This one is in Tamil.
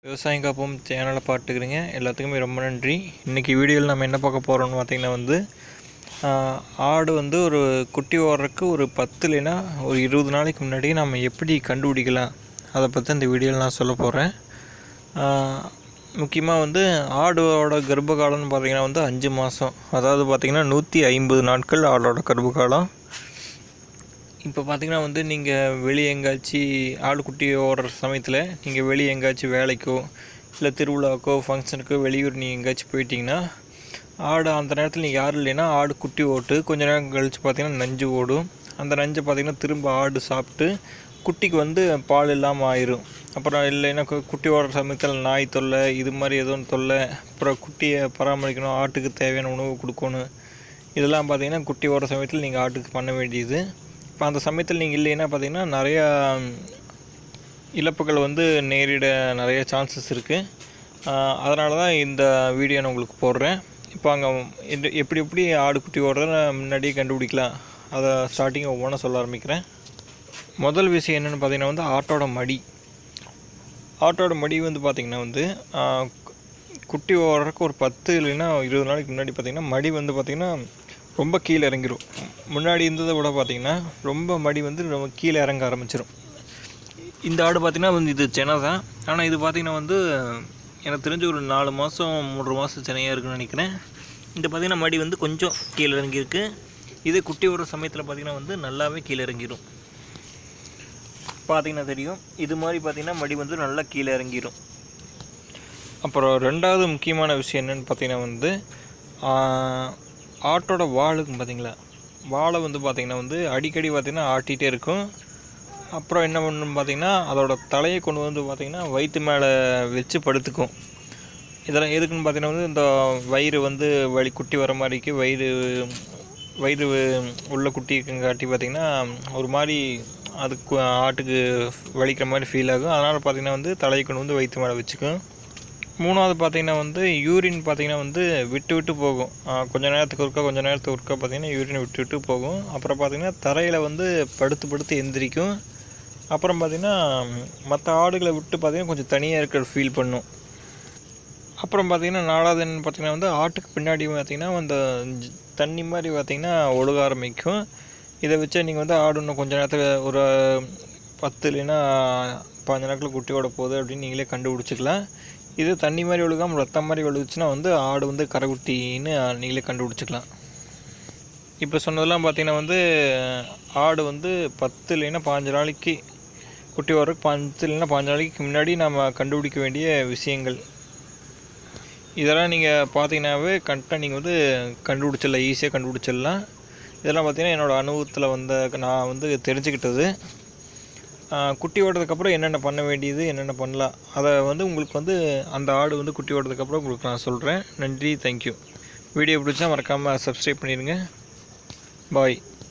விவசாயம் காப்போம் சேனலை பார்த்துக்கிறீங்க எல்லாத்துக்குமே ரொம்ப நன்றி. இன்றைக்கி வீடியோவில் நம்ம என்ன பார்க்க போகிறோம்னு பார்த்திங்கன்னா ஆடு ஒரு குட்டி ஓடுறதுக்கு ஒரு 10 இல்லைன்னா ஒரு 20 நாளைக்கு முன்னாடி நம்ம எப்படி கண்டுபிடிக்கலாம் அதை பற்றி இந்த வீடியோவில் நான் சொல்ல போகிறேன். முக்கியமாக ஆடோட கர்ப்ப காலம்னு பார்த்திங்கன்னா 5 மாதம், அதாவது பார்த்திங்கன்னா 150 நாட்கள் ஆடோட கர்ப்ப காலம். இப்போ பார்த்திங்கன்னா நீங்கள் வெளியே எங்கேயாச்சும் ஆடு குட்டி ஓடுற சமயத்தில் நீங்கள் வெளியே எங்கேயாச்சும் வேலைக்கோ இல்லை திருவிழாக்கோ ஃபங்க்ஷனுக்கோ வெளியூர் நீங்கள் எங்கேயாச்சும் போயிட்டிங்கன்னா ஆடு அந்த நேரத்தில் நீங்கள் யாரும் இல்லைன்னா ஆடு குட்டி ஓட்டு கொஞ்சம் நேரம் கழித்து பார்த்திங்கன்னா நஞ்சு ஓடும். அந்த நஞ்சை பார்த்திங்கன்னா திரும்ப ஆடு சாப்பிட்டு குட்டிக்கு பால் இல்லாமல் ஆயிரும். அப்புறம் இல்லைன்னா குட்டி ஓடுற சமயத்தில் நாய் தொல்லை இது மாதிரி ஏதோ ஒன்று தொல்லை, அப்புறம் குட்டியை பராமரிக்கணும், ஆட்டுக்கு தேவையான உணவு கொடுக்கணும். இதெல்லாம் பார்த்திங்கன்னா குட்டி ஓடுற சமயத்தில் நீங்கள் ஆட்டுக்கு பண்ண வேண்டியது. இப்போ அந்த சமயத்தில் நீங்கள் இல்லைன்னா பார்த்திங்கன்னா நிறையா இழப்புகள் நேரிட நிறைய சான்சஸ் இருக்குது. அதனால தான் இந்த வீடியோ நான் உங்களுக்கு போடுறேன். இப்போ அங்கே எப்படி ஆடு குட்டி ஓடுறத முன்னாடியே கண்டுபிடிக்கலாம், அதை ஸ்டார்டிங் ஒவ்வொன்றா சொல்ல ஆரம்பிக்கிறேன். முதல் விஷயம் என்னென்னு பார்த்திங்கன்னா ஆட்டோட மடி. ஆட்டோட மடி பார்த்திங்கன்னா குட்டி ஓடுறதுக்கு ஒரு 10 இல்லைன்னா 20 நாளைக்கு முன்னாடி பார்த்திங்கன்னா மடி பார்த்திங்கன்னா ரொம்ப கீழே இறங்கிடும். முன்னாடி இருந்ததை விட பார்த்திங்கன்னா ரொம்ப மடி ரொம்ப கீழே இறங்க ஆரம்பிச்சிடும். இந்த ஆடு பார்த்திங்கன்னா இது செனை தான். ஆனால் இது பார்த்திங்கன்னா எனக்கு தெரிஞ்ச ஒரு 4 மாதம் 3 மாதம் செனையாக இருக்குன்னு நினைக்கிறேன். இந்த பார்த்திங்கன்னா மடி கொஞ்சம் கீழே இறங்கியிருக்கு. இதே குட்டி ஓடுற சமயத்தில் பார்த்திங்கன்னா நல்லாவே கீழே இறங்கிடும். பார்த்திங்கன்னா தெரியும், இது மாதிரி பார்த்திங்கன்னா மடி நல்லா கீழே இறங்கிடும். அப்புறம் ரெண்டாவது முக்கியமான விஷயம் என்னென்னு பார்த்திங்கன்னா ஆட்டோட வாளுக்கு பார்த்திங்களா, வாழை பார்த்திங்கன்னா அடிக்கடி பார்த்திங்கன்னா ஆட்டிகிட்டே இருக்கும். அப்புறம் என்ன பண்ணணும் பார்த்திங்கன்னா அதோட தலையை கொண்டு பார்த்திங்கன்னா வயிற்று மேலே வச்சு படுத்துக்கும். இதெல்லாம் எதுக்குன்னு பார்த்திங்கன்னா இந்த வயிறு வலி குட்டி வர மாதிரிக்கு வயிறு உள்ள குட்டி காட்டி பார்த்திங்கன்னா ஒரு மாதிரி அதுக்கு ஆட்டுக்கு வலிக்கிற மாதிரி ஃபீல் ஆகும். அதனால் பார்த்திங்கன்னா தலையை கொண்டு வயிற்று மேலே வச்சுக்கும். மூணாவது பார்த்திங்கன்னா யூரின் பார்த்திங்கன்னா விட்டு விட்டு போகும். கொஞ்சம் நேரத்துக்கு ஒருக்கா பார்த்திங்கன்னா யூரின் விட்டு விட்டு போகும். அப்புறம் பார்த்திங்கன்னா தரையில் படுத்து எந்திரிக்கும். அப்புறம் பார்த்திங்கன்னா மற்ற ஆடுகளை விட்டு பார்த்திங்கன்னா கொஞ்சம் தனியாக இருக்கிற ஃபீல் பண்ணும். அப்புறம் பார்த்திங்கன்னா நாலாவது என்னென்னு பார்த்திங்கன்னா ஆட்டுக்கு பின்னாடி பார்த்திங்கன்னா அந்த தண்ணி மாதிரி பார்த்திங்கன்னா ஒழுக ஆரம்பிக்கும். இதை வச்சு நீங்கள் ஆடு இன்னும் கொஞ்சம் நேரத்தில் ஒரு 10 இல்லைன்னா 15 நாட்கள் குட்டியோட போகுது அப்படின்னு நீங்களே கண்டுபிடிச்சிக்கலாம். இது தண்ணி மாதிரி ஒழுகாமல் ரத்தம் மாதிரி ஒழுகுச்சுன்னா ஆடு கரைக்குட்டின்னு நீங்களே கண்டுபிடிச்சிக்கலாம். இப்போ சொன்னதெல்லாம் பார்த்திங்கன்னா ஆடு 10 இல்லைன்னா 15 நாளைக்கு குட்டி வர்றதுக்கு 10 இல்லைன்னா 15 நாளைக்கு முன்னாடி நம்ம கண்டுபிடிக்க வேண்டிய விஷயங்கள். இதெல்லாம் நீங்கள் பார்த்தீங்கன்னாவே கரெக்டாக நீங்கள் கண்டுபிடிச்சிடலாம், ஈஸியாக கண்டுபிடிச்சிடலாம். இதெல்லாம் பார்த்திங்கன்னா என்னோடய அனுபவத்தில் நான் தெரிஞ்சுக்கிட்டது. குட்டி ஓடுறதுக்கப்புறம் என்னென்ன பண்ண வேண்டியது, என்னென்ன பண்ணலாம், அதை உங்களுக்கு அந்த ஆடு குட்டி ஓடுறதுக்கப்புறம் உங்களுக்கு நான் சொல்கிறேன். நன்றி, தேங்க்யூ. வீடியோ பிடிச்சா மறக்காமல் சப்ஸ்கிரைப் பண்ணிடுங்க. பாய்.